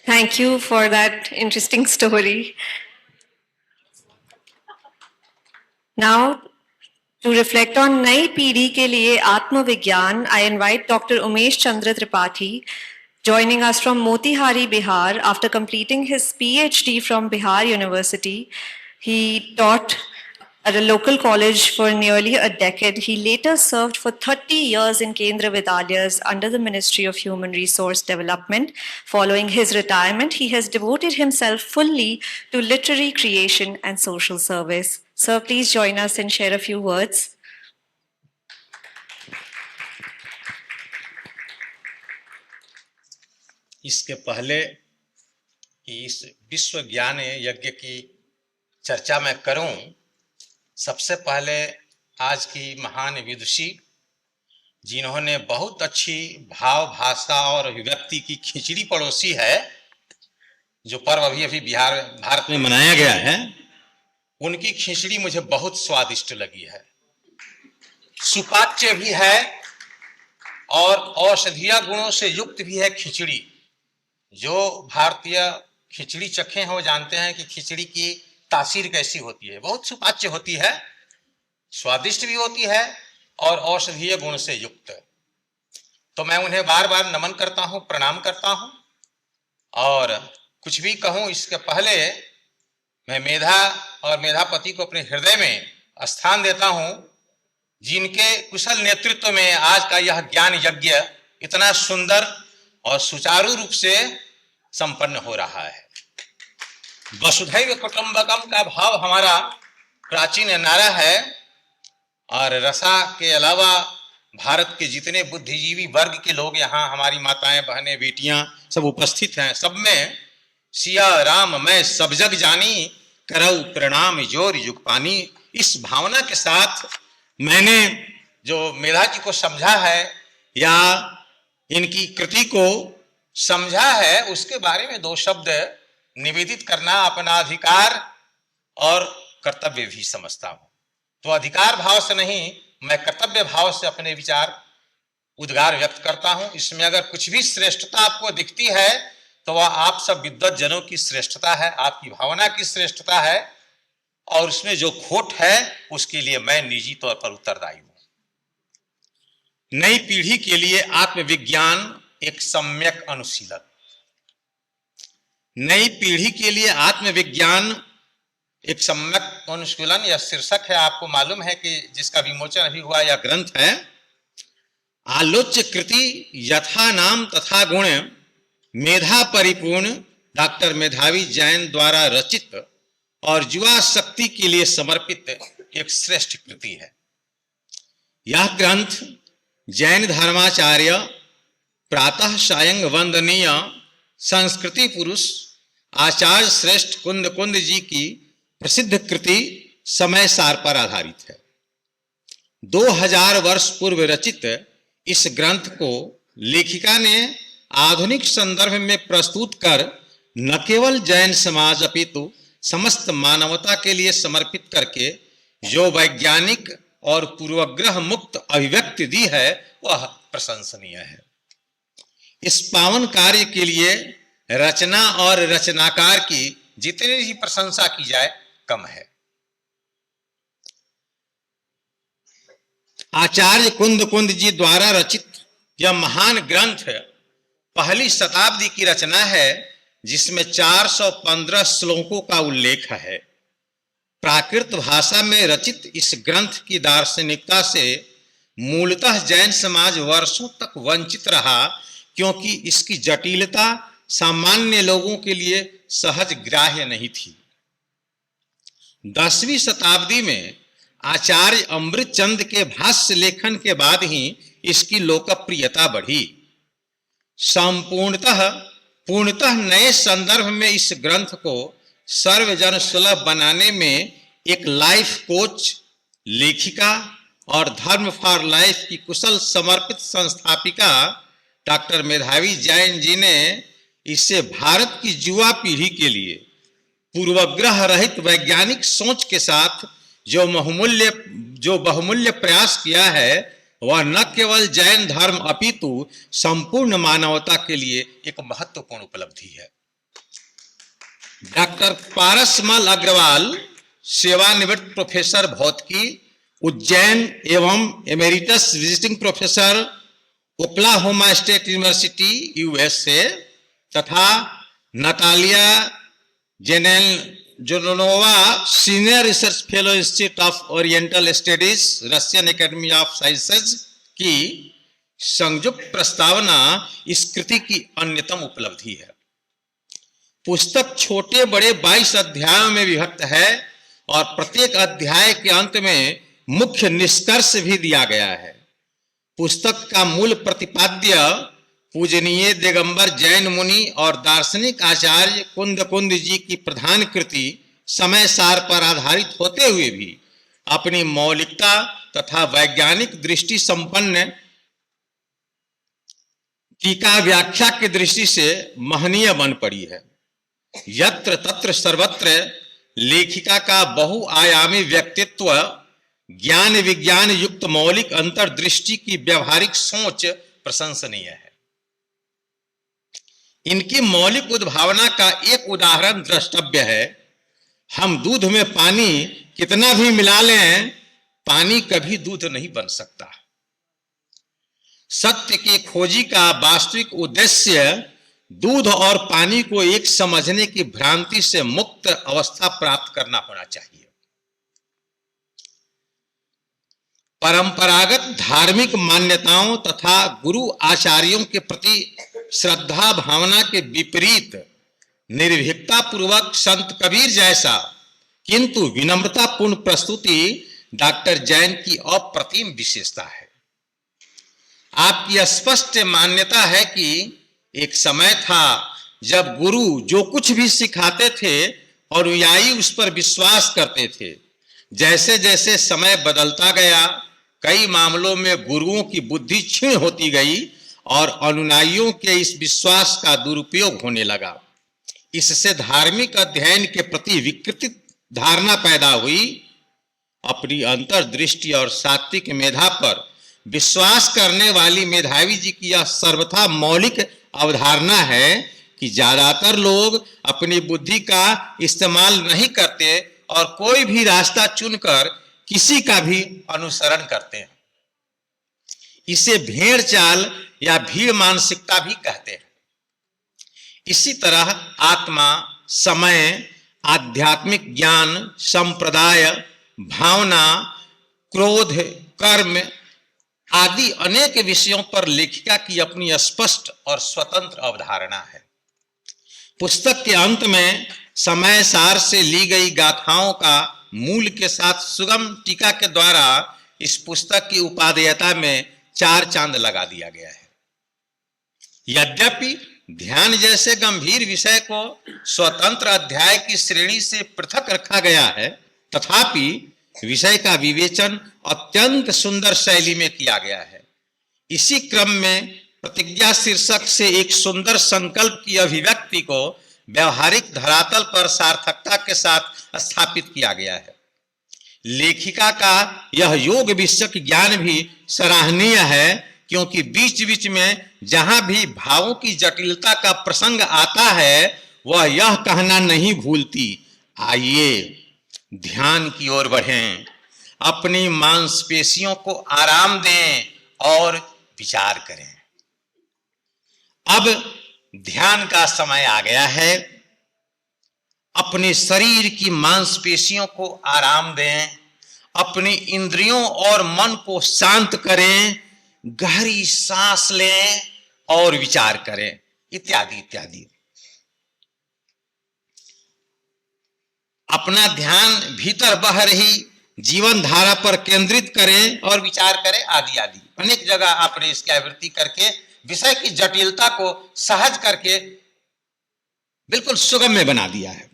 Thank you for that interesting story. Now, to reflect on नई पीढ़ी के लिए आत्मविज्ञान, I invite Dr. Umesh Chandra Tripathi, joining us from Motihari, Bihar. After completing his PhD from Bihar University, he taught at a local college for nearly a decade. He later served for 30 years in Kendra Vidyalaya under the Ministry of Human Resource Development. Following his retirement, he has devoted himself fully to literary creation and social service. Sir, please join us and share a few words. इसके पहले कि इस विश्व ज्ञान यज्ञ की चर्चा मैं करूं, सबसे पहले आज की महान विदुषी जिन्होंने बहुत अच्छी भाव भाषा और अभिव्यक्ति की खिचड़ी पड़ोसी है, जो पर्व अभी अभी भारत में मनाया गया है, उनकी खिचड़ी मुझे बहुत स्वादिष्ट लगी है। सुपाच्य भी है और औषधीय गुणों से युक्त भी है खिचड़ी। जो भारतीय खिचड़ी चखे हैं वो जानते हैं कि खिचड़ी की तासीर कैसी होती है। बहुत सुपाच्य होती है, स्वादिष्ट भी होती है और औषधीय गुण से युक्त। तो मैं उन्हें बार बार नमन करता हूं, प्रणाम करता हूं। और कुछ भी कहूं इसके पहले मैं मेधा और मेधापति को अपने हृदय में स्थान देता हूं, जिनके कुशल नेतृत्व में आज का यह ज्ञान यज्ञ इतना सुंदर और सुचारू रूप से संपन्न हो रहा है। वसुधैव कुटुंबकम का भाव हमारा प्राचीन नारा है और रसा के अलावा भारत के जितने बुद्धिजीवी वर्ग के लोग यहाँ, हमारी माताएं, बहनें, बेटियां सब उपस्थित हैं, सब में सिया राम मैं सब जग जानी, करऊ प्रणाम जोर युग पानी। इस भावना के साथ मैंने जो मेधा जी को समझा है या इनकी कृति को समझा है, उसके बारे में दो शब्द निवेदित करना अपना अधिकार और कर्तव्य भी समझता हूं। तो अधिकार भाव से नहीं, मैं कर्तव्य भाव से अपने विचार उद्गार व्यक्त करता हूं। इसमें अगर कुछ भी श्रेष्ठता आपको दिखती है तो वह आप सब विद्वत जनों की श्रेष्ठता है, आपकी भावना की श्रेष्ठता है, और उसमें जो खोट है उसके लिए मैं निजी तौर पर उत्तरदायी हूं। नई पीढ़ी के लिए आत्मविज्ञान एक सम्यक अनुशीलन। नई पीढ़ी के लिए आत्मविज्ञान एक सम्यक अनुशीलन, यह शीर्षक है। आपको मालूम है कि जिसका विमोचन अभी हुआ यह ग्रंथ है। आलोच्य कृति यथा नाम तथा गुण मेधा परिपूर्ण डॉक्टर मेधावी जैन द्वारा रचित और युवा शक्ति के लिए समर्पित एक श्रेष्ठ कृति है। यह ग्रंथ जैन धर्माचार्य प्रातः सायं वंदनीय संस्कृति पुरुष आचार्य श्रेष्ठ कुंद कुंद जी की प्रसिद्ध कृति समय सार पर आधारित है। 2000 वर्ष पूर्व रचित इस ग्रंथ को लेखिका ने आधुनिक संदर्भ में प्रस्तुत कर न केवल जैन समाज अपितु समस्त मानवता के लिए समर्पित करके जो वैज्ञानिक और पूर्वग्रह मुक्त अभिव्यक्ति दी है वह प्रशंसनीय है। इस पावन कार्य के लिए रचना और रचनाकार की जितनी भी प्रशंसा की जाए कम है। आचार्य कुंद कुंद जी द्वारा रचित यह महान ग्रंथ पहली शताब्दी की रचना है, जिसमें 415 श्लोकों का उल्लेख है। प्राकृत भाषा में रचित इस ग्रंथ की दार्शनिकता से मूलतः जैन समाज वर्षों तक वंचित रहा, क्योंकि इसकी जटिलता सामान्य लोगों के लिए सहज ग्राह्य नहीं थी। 10वीं शताब्दी में आचार्य अमृतचंद के भाष्य लेखन के बाद ही इसकी लोकप्रियता बढ़ी। पूर्णतः नए संदर्भ में इस ग्रंथ को सर्वजन सुलभ बनाने में एक लाइफ कोच, लेखिका और धर्म फॉर लाइफ की कुशल समर्पित संस्थापिका डॉक्टर मेधावी जैन जी ने इसे भारत की युवा पीढ़ी के लिए पूर्वग्रह रहित वैज्ञानिक सोच के साथ जो बहुमूल्य प्रयास किया है, वह न केवल जैन धर्म अपितु संपूर्ण मानवता के लिए एक महत्वपूर्ण उपलब्धि है। डॉक्टर पारसमल अग्रवाल, सेवानिवृत्त प्रोफेसर भौतिकी, उज्जैन एवं emeritus visiting professor, Oklahoma State University USA, तथा Natalia Zhenenova, senior research fellow institute of oriental studies, Russian academy of sciences की संयुक्त प्रस्तावना इस कृति की अन्यतम उपलब्धि है। पुस्तक छोटे बड़े 22 अध्यायों में विभक्त है और प्रत्येक अध्याय के अंत में मुख्य निष्कर्ष भी दिया गया है। पुस्तक का मूल प्रतिपाद्य पूजनीय दिगंबर जैन मुनि और दार्शनिक आचार्य कुंद जी की प्रधान कृति समय सार पर आधारित होते हुए भी अपनी मौलिकता तथा वैज्ञानिक दृष्टि संपन्न टीका व्याख्या की दृष्टि से महनीय बन पड़ी है। यत्र तत्र सर्वत्र लेखिका का बहुआयामी व्यक्तित्व, ज्ञान विज्ञान युक्त मौलिक अंतर्दृष्टि की व्यवहारिक सोच प्रशंसनीय है। इनकी मौलिक उद्भावना का एक उदाहरण द्रष्टव्य है। हम दूध में पानी कितना भी मिला लें, पानी कभी दूध नहीं बन सकता। सत्य के खोजी का वास्तविक उद्देश्य दूध और पानी को एक समझने की भ्रांति से मुक्त अवस्था प्राप्त करना होना चाहिए। परंपरागत धार्मिक मान्यताओं तथा गुरु आचार्यों के प्रति श्रद्धा भावना के विपरीत निर्भीकता पूर्वक संत कबीर जैसा किंतु विनम्रतापूर्ण प्रस्तुति डॉक्टर जैन की अप्रतिम विशेषता है। आपकी स्पष्ट मान्यता है कि एक समय था जब गुरु जो कुछ भी सिखाते थे और अनुयायी उस पर विश्वास करते थे। जैसे जैसे समय बदलता गया, कई मामलों में गुरुओं की बुद्धि क्षीण होती गई और अनुयायियों के इस विश्वास का दुरुपयोग होने लगा। इससे धार्मिक अध्ययन के प्रति विकृत धारणा पैदा हुई। अपनी अंतर्दृष्टि और सात्विक मेधा पर विश्वास करने वाली मेधावी जी की यह सर्वथा मौलिक अवधारणा है कि ज्यादातर लोग अपनी बुद्धि का इस्तेमाल नहीं करते और कोई भी रास्ता चुनकर किसी का भी अनुसरण करते हैं। इसे भेड़ चाल या भीड़ मानसिकता भी कहते हैं। इसी तरह आत्मा, समय, आध्यात्मिक ज्ञान, संप्रदाय, भावना, क्रोध, कर्म आदि अनेक विषयों पर लेखिका की अपनी स्पष्ट और स्वतंत्र अवधारणा है। पुस्तक के अंत में समय सार से ली गई गाथाओं का मूल के साथ सुगम टीका के द्वारा इस पुस्तक की उपादेयता में 4 चांद लगा दिया गया है। यद्यपि ध्यान जैसे गंभीर विषय को स्वतंत्र अध्याय की श्रेणी से पृथक रखा गया है, तथापि विषय का विवेचन अत्यंत सुंदर शैली में किया गया है। इसी क्रम में प्रतिज्ञा शीर्षक से एक सुंदर संकल्प की अभिव्यक्ति को व्यवहारिक धरातल पर सार्थकता के साथ स्थापित किया गया है। लेखिका का यह योग विषयक ज्ञान भी सराहनीय है, क्योंकि बीच बीच में जहां भी भावों की जटिलता का प्रसंग आता है वह यह कहना नहीं भूलती, आइए ध्यान की ओर बढ़ें, अपनी मांसपेशियों को आराम दें और विचार करें। अब ध्यान का समय आ गया है। अपने शरीर की मांसपेशियों को आराम दें, अपनी इंद्रियों और मन को शांत करें, गहरी सांस लें और विचार करें, इत्यादि इत्यादि। अपना ध्यान भीतर बह रही जीवन धारा पर केंद्रित करें और विचार करें, आदि आदि। अनेक जगह आपने इसकी आवृत्ति करके विषय की जटिलता को सहज करके बिल्कुल सुगम्य बना दिया है।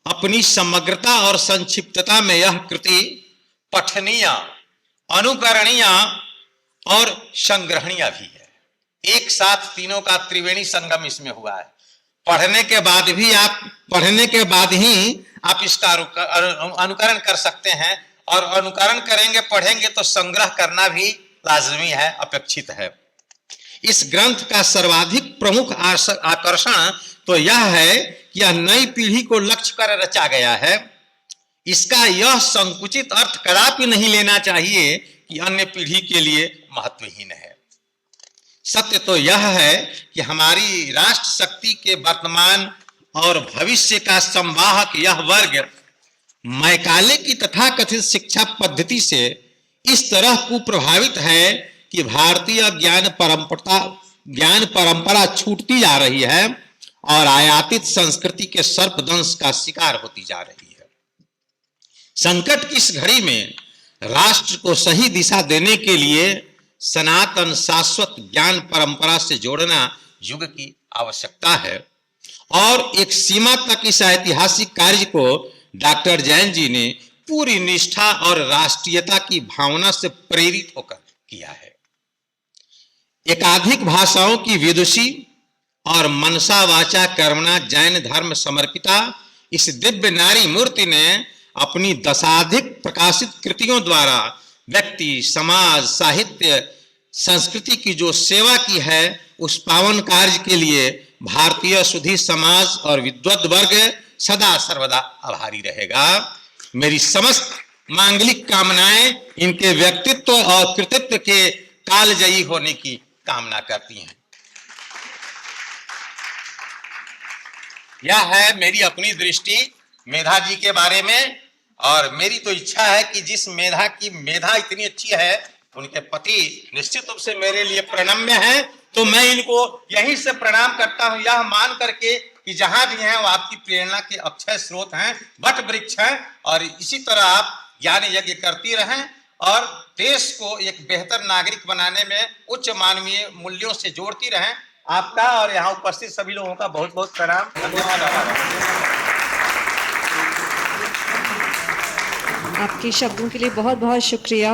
अपनी समग्रता और संक्षिप्तता में यह कृति पठनीय, अनुकरणीय और संग्रहणीय भी है। एक साथ तीनों का त्रिवेणी संगम इसमें हुआ है। पढ़ने के बाद ही आप इसका अनुकरण कर सकते हैं, और अनुकरण करेंगे, पढ़ेंगे तो संग्रह करना भी लाजमी है, अपेक्षित है। इस ग्रंथ का सर्वाधिक प्रमुख आकर्षण तो यह है कि यह नई पीढ़ी को लक्ष्य कर रचा गया है। इसका यह संकुचित अर्थ कदापि नहीं लेना चाहिए कि अन्य पीढ़ी के लिए महत्वहीन है। सत्य तो यह है कि हमारी राष्ट्र शक्ति के वर्तमान और भविष्य का संवाहक यह वर्ग मैकाले की तथाकथित शिक्षा पद्धति से इस तरह कुप्रभावित है कि भारतीय ज्ञान परंपरा छूटती जा रही है और आयातित संस्कृति के सर्पदंश का शिकार होती जा रही है। संकट की इस घड़ी में राष्ट्र को सही दिशा देने के लिए सनातन शाश्वत ज्ञान परंपरा से जोड़ना युग की आवश्यकता है और एक सीमा तक इस ऐतिहासिक कार्य को डॉक्टर जैन जी ने पूरी निष्ठा और राष्ट्रीयता की भावना से प्रेरित होकर किया है। एकाधिक भाषाओं की विदुषी और मनसा वाचा कर्मणा जैन धर्म समर्पिता इस दिव्य नारी मूर्ति ने अपनी दशाधिक प्रकाशित कृतियों द्वारा व्यक्ति, समाज, साहित्य, संस्कृति की जो सेवा की है, उस पावन कार्य के लिए भारतीय सुधी समाज और विद्वत वर्ग सदा सर्वदा आभारी रहेगा। मेरी समस्त मांगलिक कामनाएं इनके व्यक्तित्व और कृतित्व के कालजयी होने की कामना करती हैं। यह है मेरी अपनी दृष्टि मेधा जी के बारे में और मेरी तो इच्छा है कि जिस मेधा की मेधा इतनी अच्छी है, उनके पति निश्चित रूप से मेरे लिए प्रणम्य हैं, तो मैं इनको यहीं से प्रणाम करता हूं, यह मान करके कि जहां भी हैं वो आपकी प्रेरणा के अक्षय स्रोत हैं, वट वृक्ष हैं और इसी तरह आप ज्ञान यज्ञ करती रहें और देश को एक बेहतर नागरिक बनाने में उच्च मानवीय मूल्यों से जोड़ती रहें। आपका और यहाँ उपस्थित सभी लोगों का बहुत बहुत प्रणाम, धन्यवाद। आपके शब्दों के लिए बहुत बहुत शुक्रिया।